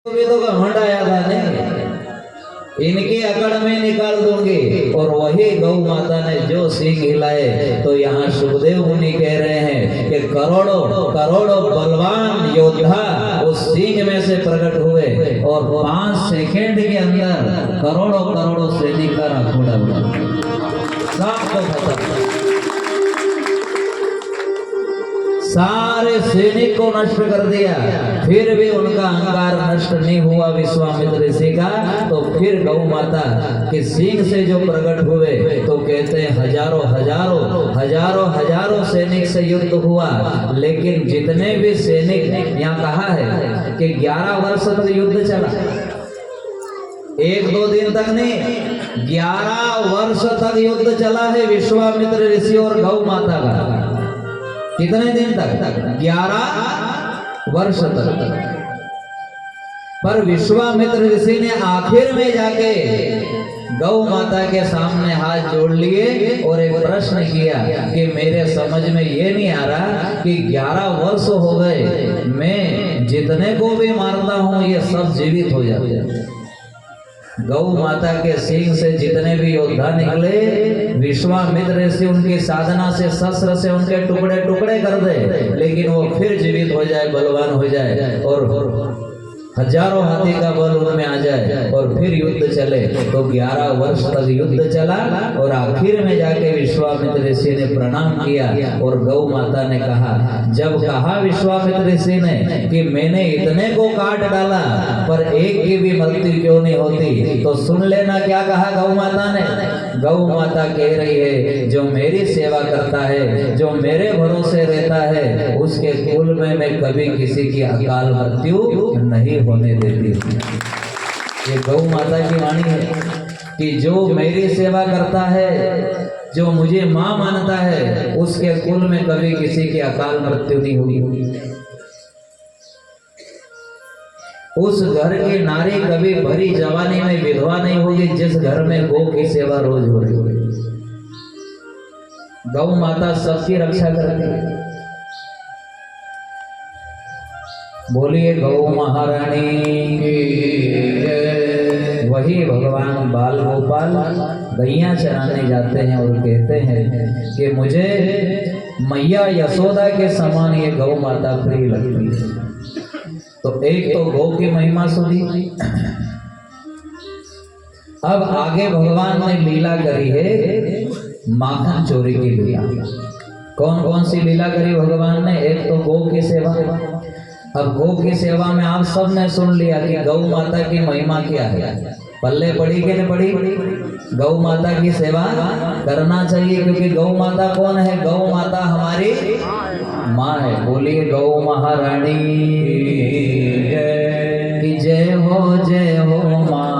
वेदों का घमंड आया था नहीं, इनकी अकड़ में निकाल दूंगी। और वही गौ माता ने जो सींग हिलाए, तो यहाँ सुखदेव मुनि कह रहे हैं कि करोड़ों करोड़ों बलवान योद्धा उस सींग में से प्रकट हुए और 5 सेकंड के अंदर करोड़ों करोड़ों सैनिक का राखोड़ा उड़ा, सब को खत्म, सारे सैनिक को नष्ट कर दिया। फिर भी उनका अहंकार नष्ट नहीं हुआ विश्वामित्र ऋषि का। तो फिर गौ माता के सींग से जो प्रकट हुए, तो कहते हैं हजारों हजारों हजारों हजारों सैनिक से युद्ध हुआ। लेकिन जितने भी सैनिक, यहाँ कहा है कि 11 वर्ष तक युद्ध चला, 1-2 दिन तक नहीं, 11 वर्ष तक युद्ध चला है विश्वामित्र ऋषि और गौ माता का। कितने दिन तक? 11 वर्ष तक। पर विश्वामित्र ऋषि ने आखिर में जाके गौ माता के सामने हाथ जोड़ लिए और एक प्रश्न किया कि मेरे समझ में ये नहीं आ रहा कि 11 वर्ष हो गए, मैं जितने को भी मारता हूँ ये सब जीवित हो जाते हैं। गौ माता के सींग से जितने भी योद्धा निकले, विश्वामित्र से उनकी साधना से शस्त्र से उनके टुकड़े टुकड़े कर दे, लेकिन वो फिर जीवित हो जाए, बलवान हो जाए और हजारों हाथी का बल उनमें आ जाए और फिर युद्ध चले। तो 11 वर्ष तक युद्ध चला और आखिर में जाके विश्वामित्र ऋषि ने प्रणाम किया और गौ माता ने कहा, जब कहा विश्वामित्र ऋषि ने कि मैंने इतने को काट डाला पर एक की भी मृत्यु क्यों नहीं होती, तो सुन लेना क्या कहा गौ माता ने। गौ माता कह रही है, जो मेरी सेवा करता है, जो मेरे भरोसे रहता है, उसके कुल में मैं कभी किसी की अकाल मृत्यु नहीं होने देती। ये गौ माता की वाणी है कि जो मेरी सेवा करता है, जो मुझे मां मानता है, उसके कुल में कभी किसी की अकाल मृत्यु नहीं होगी। उस घर की नारी कभी भरी जवानी में विधवा नहीं होगी जिस घर में गौ की सेवा रोज हो रही है। गौ माता सबकी रक्षा करती है। बोलिए गौ महारानी की जय। वही भगवान बाल गोपाल गैया चराने जाते हैं और कहते हैं कि मुझे मैया यशोदा के समान ये गौ माता प्रिय लगती है। तो एक तो गौ की महिमा सुनी। अब आगे भगवान ने लीला करी है, माखन चोरी की लीला। कौन कौन सी लीला करी भगवान ने? एक तो गौ की सेवा। अब गौ की सेवा में आप सब ने सुन लिया कि गौ माता की महिमा क्या है। पल्ले पड़ी कि नहीं पड़ी? गौ माता की सेवा करना चाहिए, क्योंकि गौ माता कौन है? गौ माता हमारी माँ है। बोलिए गौ महारानी की जय हो, जय हो माँ